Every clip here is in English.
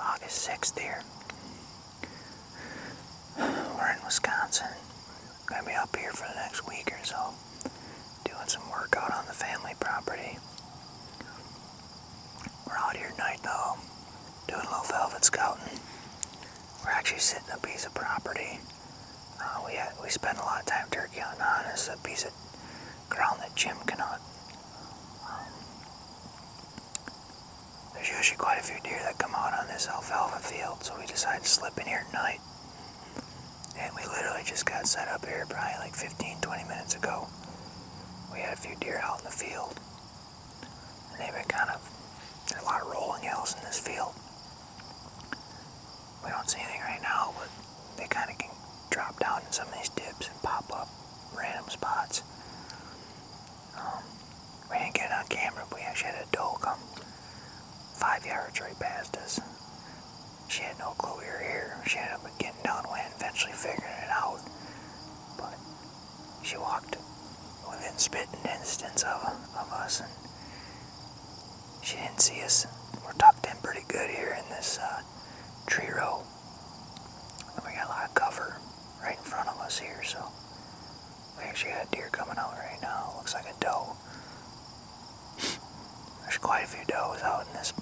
August 6th here. We're in Wisconsin. Gonna be up here for the next week or so, doing some work out on the family property. We're out here tonight though, doing low velvet scouting. We're actually sitting a piece of property. We spend a lot of time turkey hunting on. It's a piece of ground that Jim can hunt. There's usually quite a few deer that come out on this alfalfa field, so we decided to slip in here tonight. And we literally just got set up here probably like 15-20 minutes ago. We had a few deer out in the field. And they've been there's a lot of rolling hills in this field. We don't see anything right now, but they kind of can drop down in some of these dips and pop up random spots. We didn't get it on camera, but we actually had a doe come 5 yards right past us. She had no clue we were here. She ended up getting downwind, eventually figuring it out. But she walked within spitting distance of us, and she didn't see us. We're tucked in pretty good here in this tree row. And we got a lot of cover right in front of us here, so we actually got a deer coming out right now. Looks like a doe. There's quite a few does out in this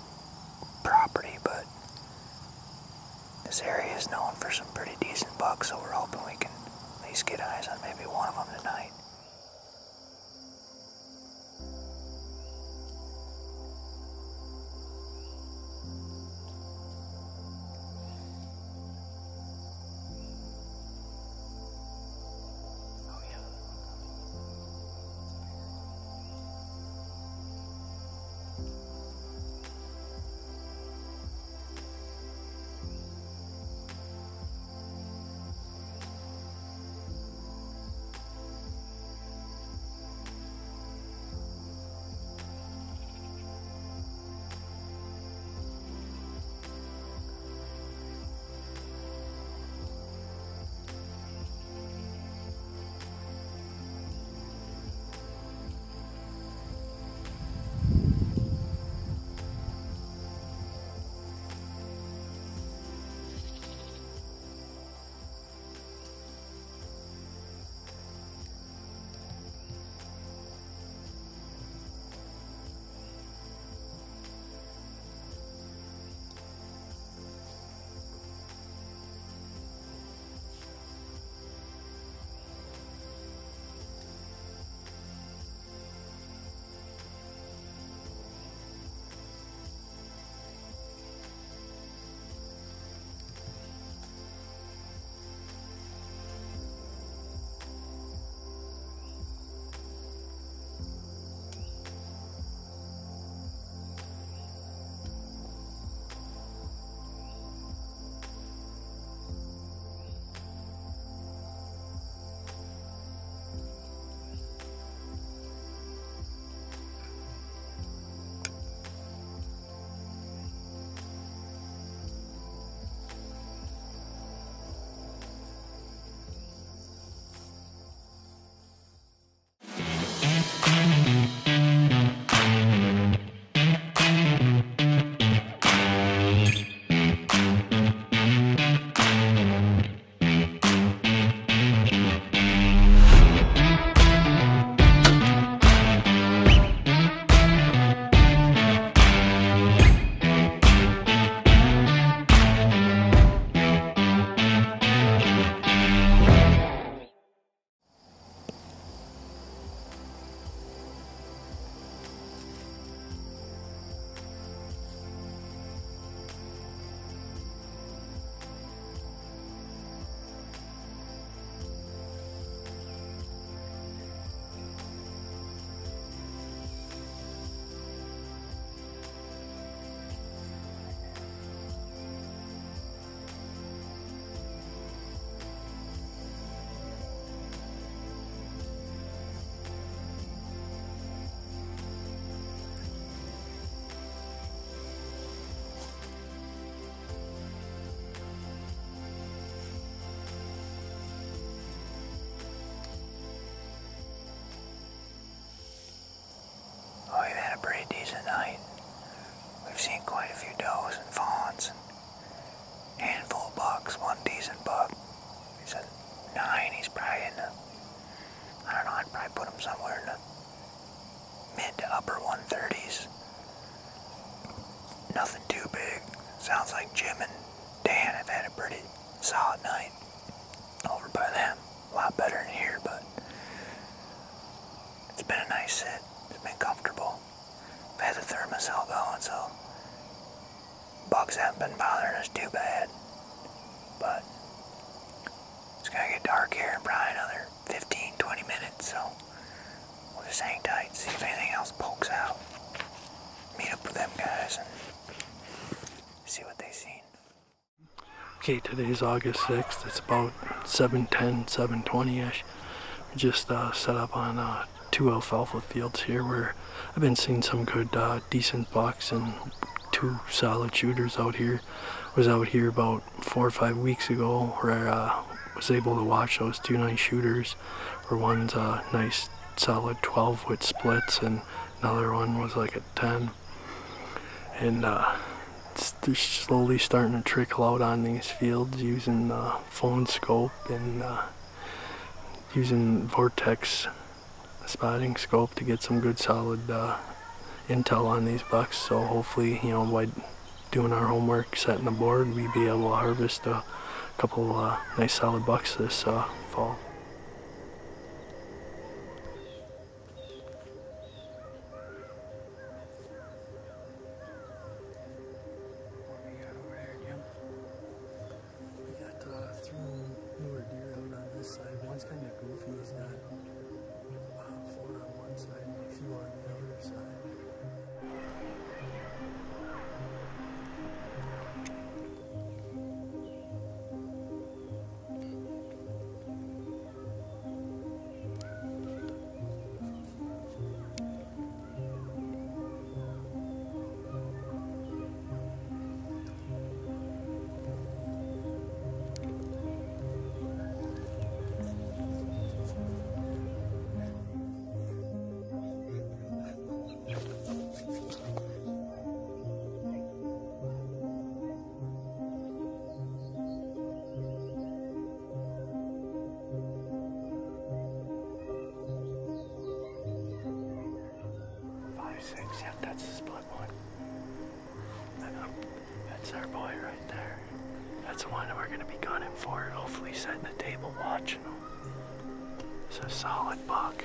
property, but this area is known for some pretty decent bucks, so we're hoping we can at least get eyes on maybe one of them tonight. Sounds like Jim and Dan have had a pretty solid night over by them. A lot better than here, but it's been a nice sit. It's been comfortable. I've had the thermocell going, so bugs haven't been bothering us too bad. But it's gonna get dark here in probably another 15-20 minutes, so we'll just hang tight, see if anything else pokes out. Meet up with them guys and see what they've seen. Okay, today's August 6th. It's about 7:10, 7:20-ish. We just set up on 2 alfalfa fields here where I've been seeing some good, decent bucks and 2 solid shooters out here. Was out here about 4 or 5 weeks ago where I was able to watch those 2 nice shooters, where one's a nice solid 12 with splits and another one was like a 10. And they're slowly starting to trickle out on these fields using the phone scope and using Vortex spotting scope to get some good solid intel on these bucks. So hopefully, you know, by doing our homework, setting the board, we'd be able to harvest a couple nice solid bucks this fall. One's kind of goofy, he's got 4 on one side and a few on the other side. Yep, that's the split one. That's our boy right there. That's the one that we're going to be gunning for. Hopefully setting the table watching him. It's a solid buck.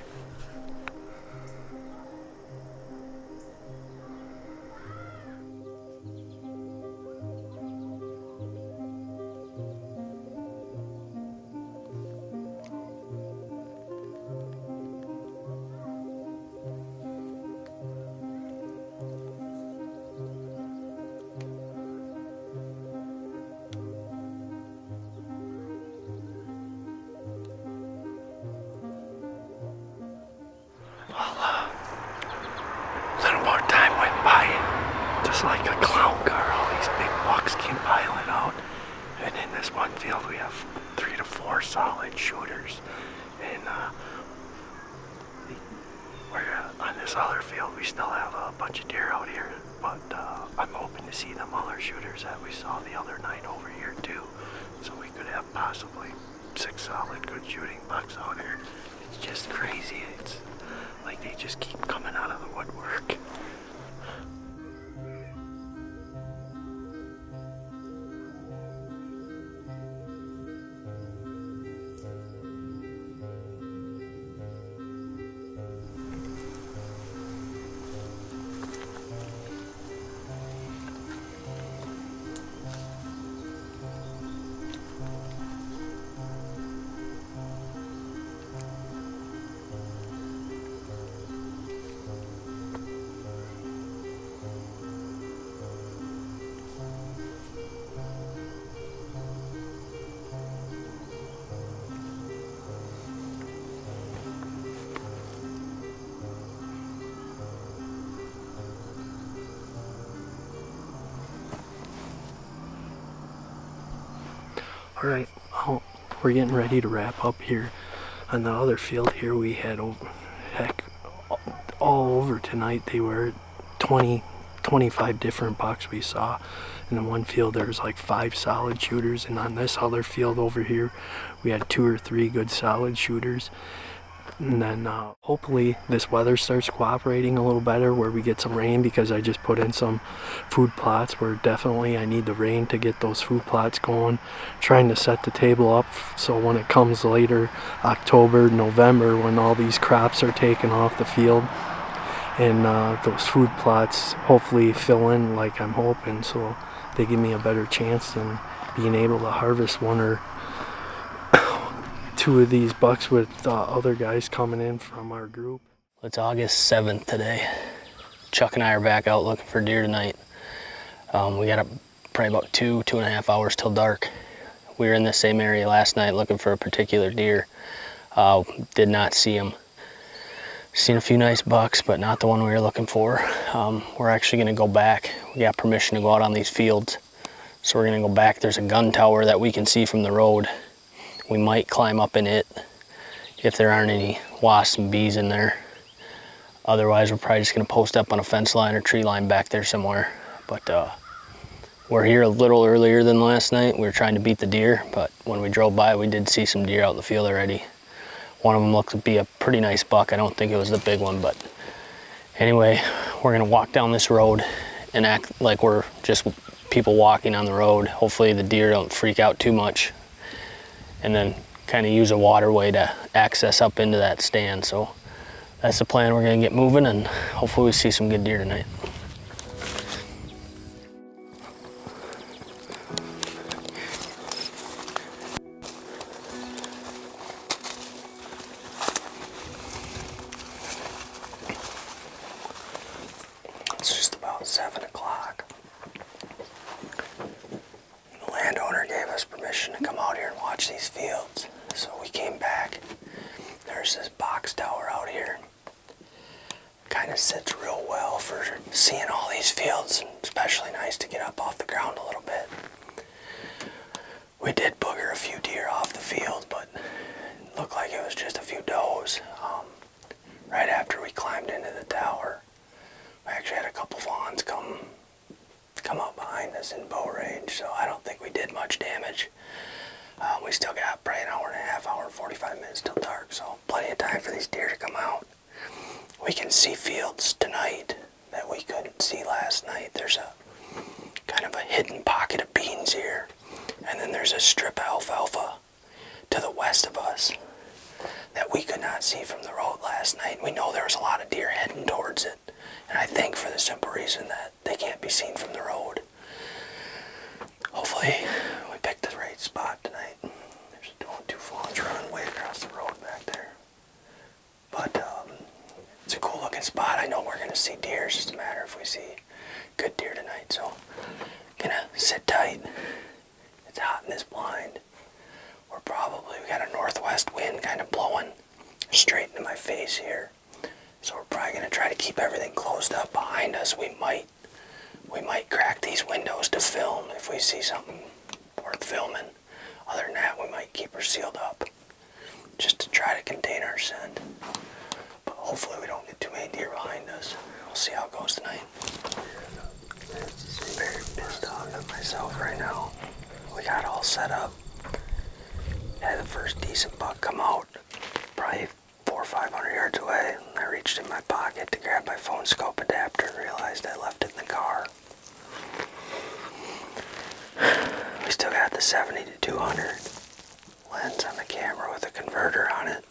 Like a clown car, all these big bucks came piling out, and in this one field we have 3 to 4 solid shooters, and on this other field we still have a bunch of deer out here, but I'm hoping to see them other shooters that we saw the other night over here too, so we could have possibly 6 solid good shooting bucks out here. It's just crazy. It's like they just keep coming out of the woodwork. Alright, well, we're getting ready to wrap up here. On the other field here we had, all over tonight they were 25 different bucks we saw. In the one field there was like 5 solid shooters, and on this other field over here we had 2 or 3 good solid shooters. and then hopefully this weather starts cooperating a little better where we get some rain, because I just put in some food plots where definitely I need the rain to get those food plots going. Trying to set the table up so when it comes later October, November, when all these crops are taken off the field, and those food plots hopefully fill in like I'm hoping, so they give me a better chance than being able to harvest one or two of these bucks with other guys coming in from our group. It's August 7th today. Chuck and I are back out looking for deer tonight. We got probably about 2.5 hours till dark. We were in the same area last night looking for a particular deer. Did not see him. Seen a few nice bucks, but not the one we were looking for. We're actually gonna go back. We got permission to go out on these fields. So we're gonna go back. There's a gun tower that we can see from the road. We might climb up in it if there aren't any wasps and bees in there. Otherwise, we're probably just gonna post up on a fence line or tree line back there somewhere. But we're here a little earlier than last night. We were trying to beat the deer, but when we drove by, we did see some deer out in the field already. One of them looked to be a pretty nice buck. I don't think it was the big one, but anyway, we're gonna walk down this road and act like we're just people walking on the road. Hopefully the deer don't freak out too much, and then kind of use a waterway to access up into that stand. So that's the plan. We're gonna get moving and hopefully we see some good deer tonight. It's just about 7 o'clock. The landowner gave us permission to come out here and watch these fields. So we came back. There's this box tower out here. Kind of sits real well for seeing all these fields, and especially nice to get up off the ground a little bit. We did booger a few deer off the field, but it looked like it was just a few does. Right after we climbed into the tower, we actually had a couple fawns come up behind us in bow range, so I don't think we did much damage. We still got probably an hour and a half, hour and 45 minutes till dark, so plenty of time for these deer to come out. We can see fields tonight that we couldn't see last night. There's a kind of a hidden pocket of beans here, and then there's a strip of alfalfa to the west of us that we could not see from the road last night. We know there was a lot of deer heading towards it, and I think for the simple reason that they can't be seen from the road. Hopefully we picked the right spot tonight. There's two fawns running way across the road back there. But it's a cool looking spot. I know we're gonna see deer. It's just a matter if we see good deer tonight. So gonna sit tight. It's hot in this blind. We got a northwest wind kind of blowing straight into my face here. So we're probably gonna try to keep everything closed up behind us. We might crack these windows to film if we see something worth filming. Other than that, we might keep her sealed up just to try to contain our scent. But hopefully we don't get too many deer behind us. We'll see how it goes tonight. I'm very pissed off at myself right now. We got all set up. Had the first decent buck come out, probably 400 or 500 yards away. I reached in my pocket to grab my phone scope adapter and realized I left it in the car. We still got the 70 to 200 lens on the camera with a converter on it,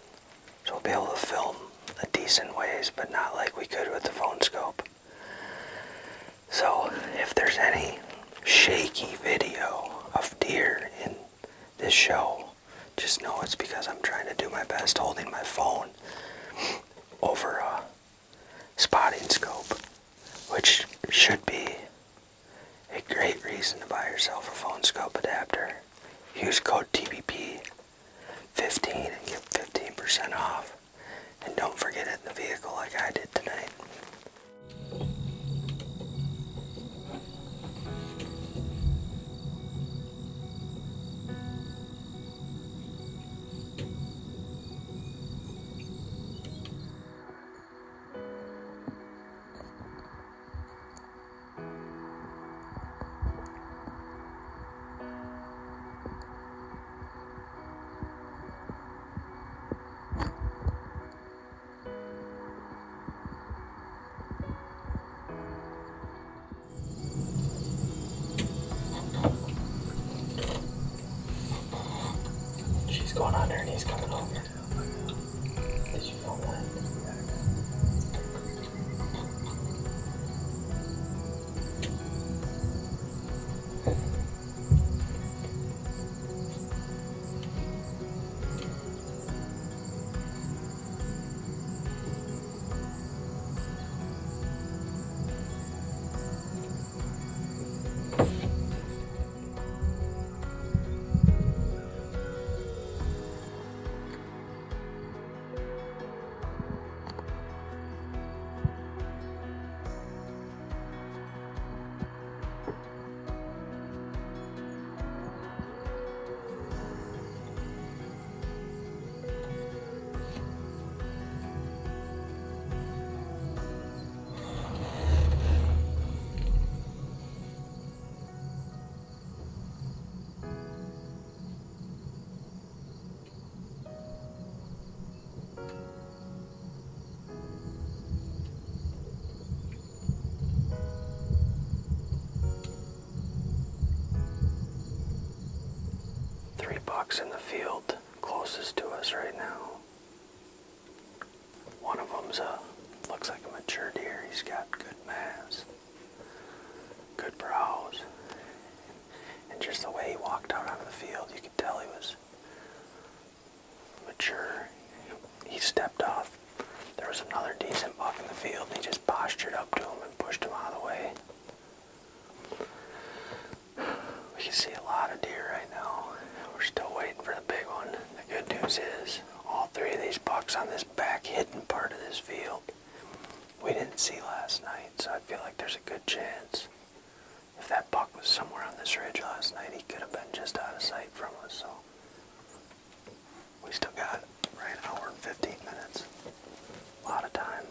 so we'll be able to film a decent ways, but not like we could with the phone scope. So if there's any shaky video of deer in this show, just know it's because I'm trying to do my best holding my phone over a spotting scope, which should be a great reason to buy yourself a phone scope adapter. Use code TBP15 and get 15% off. And don't forget it in the vehicle like I did tonight. 3 bucks in the field closest to us right now. One of them's looks like a mature deer. He's got good mass, good brows, and just the way he walked out onto the field, you could tell he was mature. He stepped off. There was another decent buck in the field, and he just postured up to him and pushed him out of the way. We can see a lot of deer right now. We're still waiting for the big one. The good news is, all 3 of these bucks on this back hidden part of this field, we didn't see last night, so I feel like there's a good chance. If that buck was somewhere on this ridge last night, he could have been just out of sight from us, so we still got right an hour and 15 minutes. A lot of time.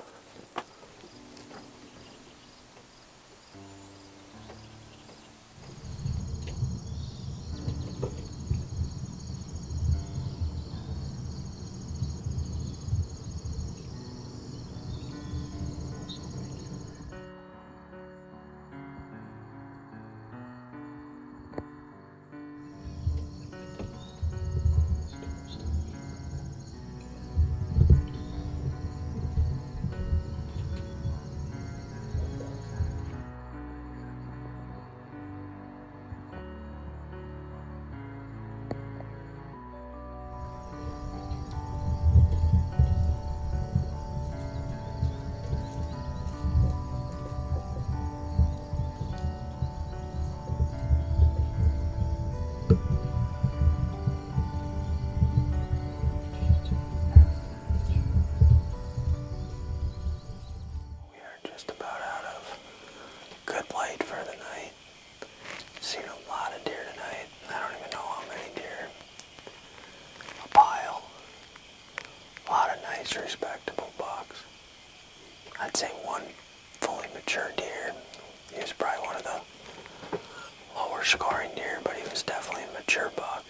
Respectable bucks. I'd say one fully mature deer. He was probably one of the lower scoring deer, but he was definitely a mature buck.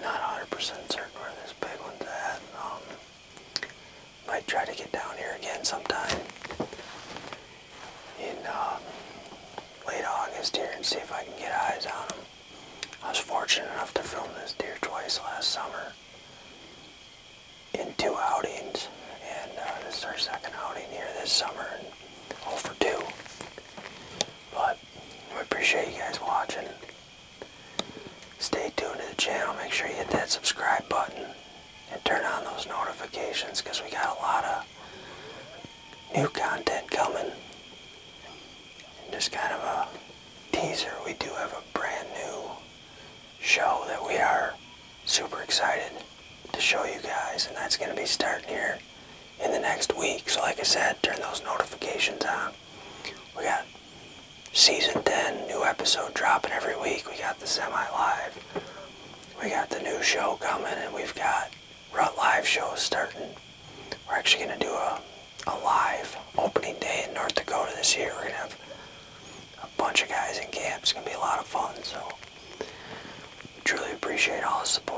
Not 100% certain where this big one's at. Might try to get down here again sometime in late August here and see if I can get eyes on him. I was fortunate enough to film this deer twice last summer in 2 outings, and this is our 2nd outing here this summer, and 0 for 2. But we appreciate you guys watching. Stay tuned to the channel. Make sure you hit that subscribe button and turn on those notifications, because we got a lot of new content coming. And just kind of a teaser, we do have a brand new show that we are super excited to show you guys, and that's going to be starting here in the next week. So like I said, turn those notifications on. We got season 10, new episode dropping every week. We got the semi-live. We got the new show coming, and we've got Rut Live shows starting. We're actually going to do a live opening day in North Dakota this year. We're going to have a bunch of guys in camp. It's going to be a lot of fun, so we truly appreciate all the support.